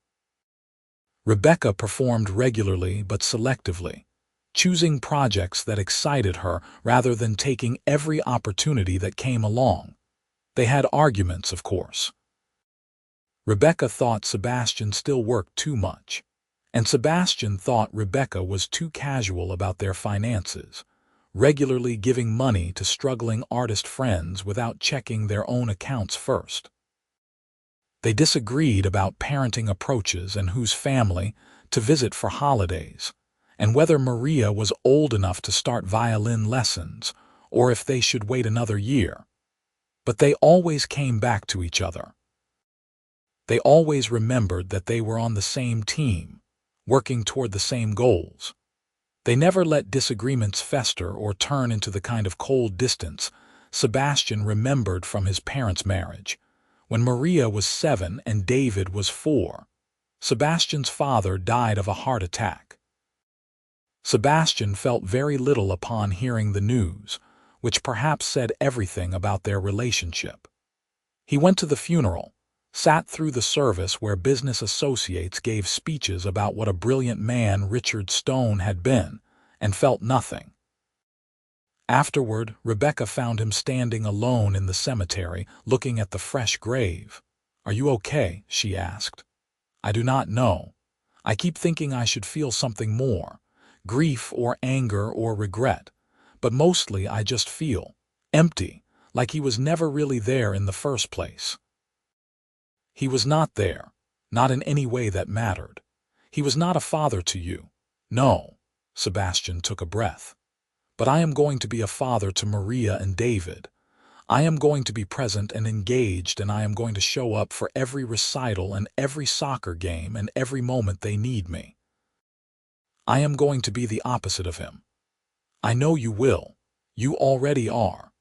Rebecca performed regularly but selectively, choosing projects that excited her rather than taking every opportunity that came along. They had arguments, of course. Rebecca thought Sebastian still worked too much, and Sebastian thought Rebecca was too casual about their finances, regularly giving money to struggling artist friends without checking their own accounts first. They disagreed about parenting approaches and whose family to visit for holidays, and whether Maria was old enough to start violin lessons or if they should wait another year. But they always came back to each other. They always remembered that they were on the same team, working toward the same goals. They never let disagreements fester or turn into the kind of cold distance Sebastian remembered from his parents' marriage, when Maria was 7 and David was 4. Sebastian's father died of a heart attack. Sebastian felt very little upon hearing the news, which perhaps said everything about their relationship. He went to the funeral, sat through the service where business associates gave speeches about what a brilliant man Richard Stone had been, and felt nothing. Afterward, Rebecca found him standing alone in the cemetery, looking at the fresh grave. "Are you okay?" she asked. "I do not know. I keep thinking I should feel something more, grief or anger or regret, but mostly I just feel empty, like he was never really there in the first place." "He was not there, not in any way that mattered. He was not a father to you." "No." Sebastian took a breath. "But I am going to be a father to Maria and David. I am going to be present and engaged, and I am going to show up for every recital and every soccer game and every moment they need me. I am going to be the opposite of him." "I know you will. You already are."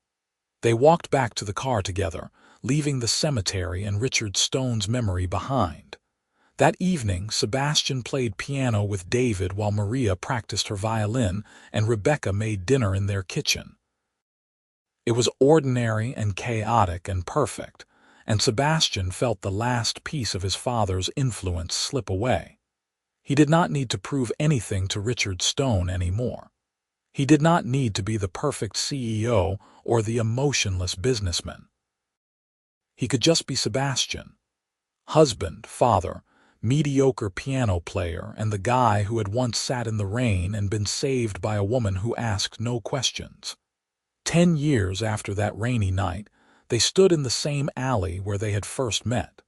They walked back to the car together, leaving the cemetery and Richard Stone's memory behind. That evening, Sebastian played piano with David while Maria practiced her violin and Rebecca made dinner in their kitchen. It was ordinary and chaotic and perfect, and Sebastian felt the last piece of his father's influence slip away. He did not need to prove anything to Richard Stone anymore. He did not need to be the perfect CEO or the emotionless businessman. He could just be Sebastian. Husband, father, mediocre piano player, and the guy who had once sat in the rain and been saved by a woman who asked no questions. 10 years after that rainy night, they stood in the same alley where they had first met.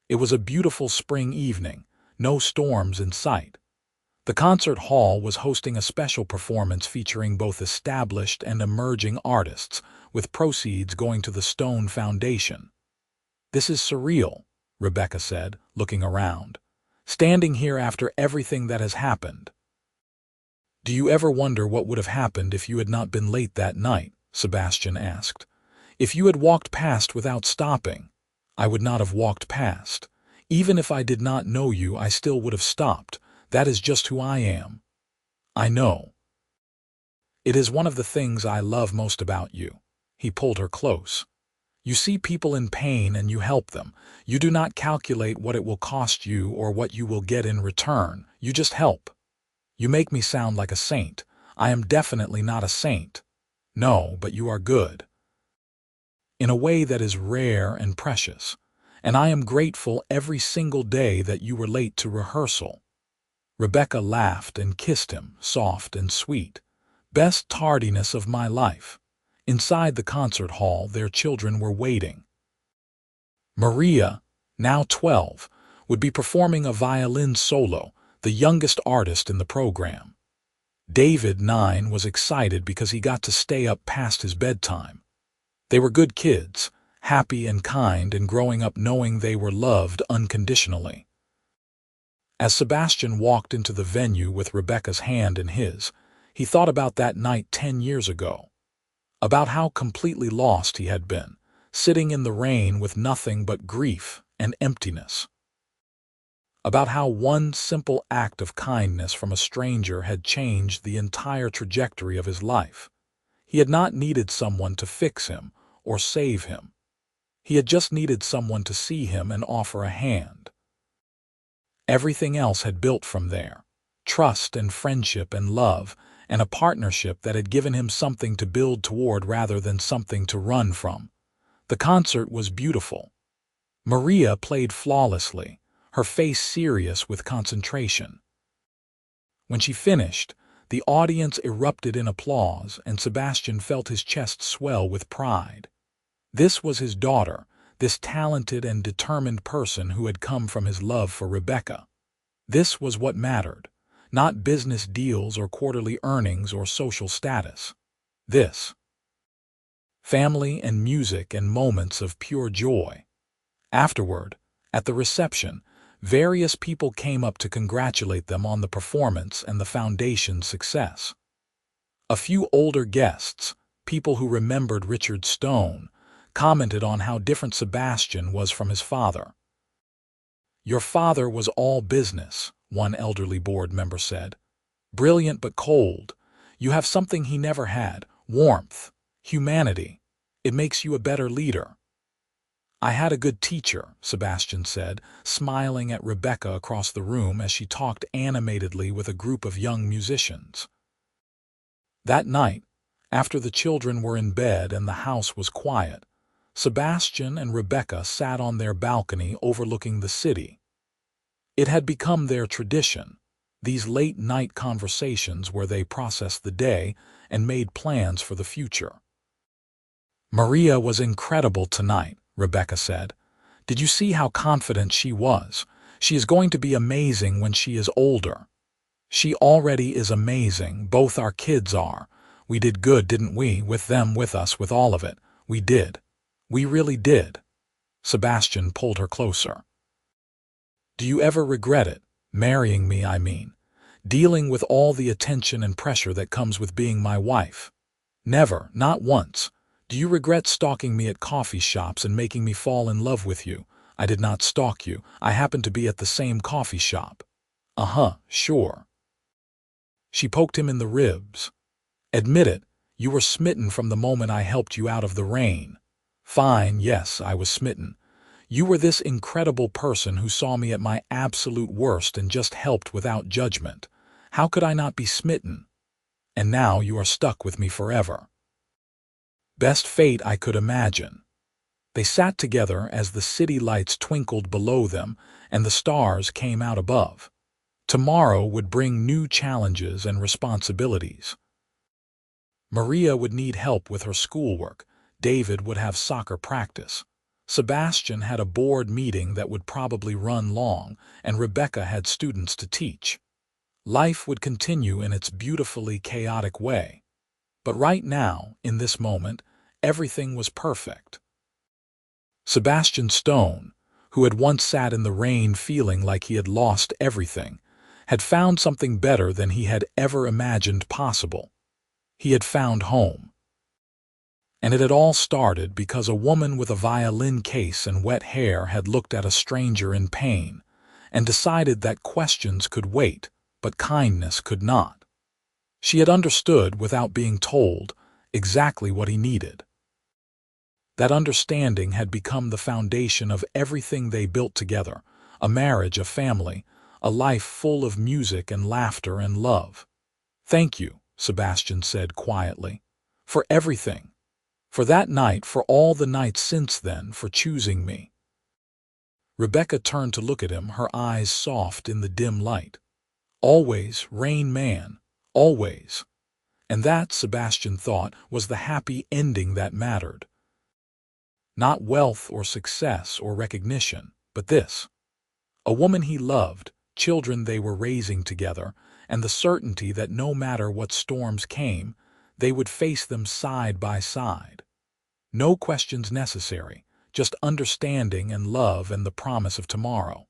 It was a beautiful spring evening, no storms in sight. The concert hall was hosting a special performance featuring both established and emerging artists, with proceeds going to the Stone Foundation. "This is surreal," Rebecca said, looking around. "Standing here after everything that has happened." "Do you ever wonder what would have happened if you had not been late that night?" Sebastian asked. "If you had walked past without stopping?" "I would not have walked past. Even if I did not know you, I still would have stopped. That is just who I am." "I know. It is one of the things I love most about you." He pulled her close. "You see people in pain and you help them. You do not calculate what it will cost you or what you will get in return. You just help. You make me sound like a saint. I am definitely not a saint." "No, but you are good. In a way that is rare and precious. And I am grateful every single day that you were late to rehearsal." Rebecca laughed and kissed him, soft and sweet. "Best tardiness of my life." Inside the concert hall, their children were waiting. Maria, now 12, would be performing a violin solo, the youngest artist in the program. David, 9, was excited because he got to stay up past his bedtime. They were good kids, happy and kind, and growing up knowing they were loved unconditionally. As Sebastian walked into the venue with Rebecca's hand in his, he thought about that night 10 years ago. About how completely lost he had been, sitting in the rain with nothing but grief and emptiness. About how one simple act of kindness from a stranger had changed the entire trajectory of his life. He had not needed someone to fix him or save him. He had just needed someone to see him and offer a hand. Everything else had built from there: trust and friendship and love, and a partnership that had given him something to build toward rather than something to run from. The concert was beautiful. Maria played flawlessly, her face serious with concentration. When she finished, the audience erupted in applause, and Sebastian felt his chest swell with pride. This was his daughter, this talented and determined person who had come from his love for Rebecca. This was what mattered. Not business deals or quarterly earnings or social status. This. Family and music and moments of pure joy. Afterward, at the reception, various people came up to congratulate them on the performance and the foundation's success. A few older guests, people who remembered Richard Stone, commented on how different Sebastian was from his father. "Your father was all business," one elderly board member said. Brilliant but cold. You have something he never had, warmth, humanity. It makes you a better leader. I had a good teacher, Sebastian said, smiling at Rebecca across the room as she talked animatedly with a group of young musicians. That night, after the children were in bed and the house was quiet, Sebastian and Rebecca sat on their balcony overlooking the city. It had become their tradition, these late-night conversations where they processed the day and made plans for the future. "Maria was incredible tonight," Rebecca said. "Did you see how confident she was? She is going to be amazing when she is older." "She already is amazing, both our kids are. We did good, didn't we, with them with us, with all of it. We did. We really did." Sebastian pulled her closer. "Do you ever regret it? Marrying me, I mean. Dealing with all the attention and pressure that comes with being my wife?" "Never, not once. Do you regret stalking me at coffee shops and making me fall in love with you?" "I did not stalk you. I happened to be at the same coffee shop." "Uh-huh, sure." She poked him in the ribs. "Admit it, you were smitten from the moment I helped you out of the rain." "Fine, yes, I was smitten. You were this incredible person who saw me at my absolute worst and just helped without judgment. How could I not be smitten? And now you are stuck with me forever." Best fate I could imagine. They sat together as the city lights twinkled below them and the stars came out above. Tomorrow would bring new challenges and responsibilities. Maria would need help with her schoolwork. David would have soccer practice. Sebastian had a board meeting that would probably run long, and Rebecca had students to teach. Life would continue in its beautifully chaotic way. But right now, in this moment, everything was perfect. Sebastian Stone, who had once sat in the rain feeling like he had lost everything, had found something better than he had ever imagined possible. He had found home. And it had all started because a woman with a violin case and wet hair had looked at a stranger in pain and decided that questions could wait, but kindness could not. She had understood, without being told, exactly what he needed. That understanding had become the foundation of everything they built together, a marriage, a family, a life full of music and laughter and love. "Thank you," Sebastian said quietly, "for everything. For that night, for all the nights since then, for choosing me." Rebecca turned to look at him, her eyes soft in the dim light. Always, Rain Man, always. And that, Sebastian thought, was the happy ending that mattered. Not wealth or success or recognition, but this. A woman he loved, children they were raising together, and the certainty that no matter what storms came, they would face them side by side. No questions necessary, just understanding and love and the promise of tomorrow.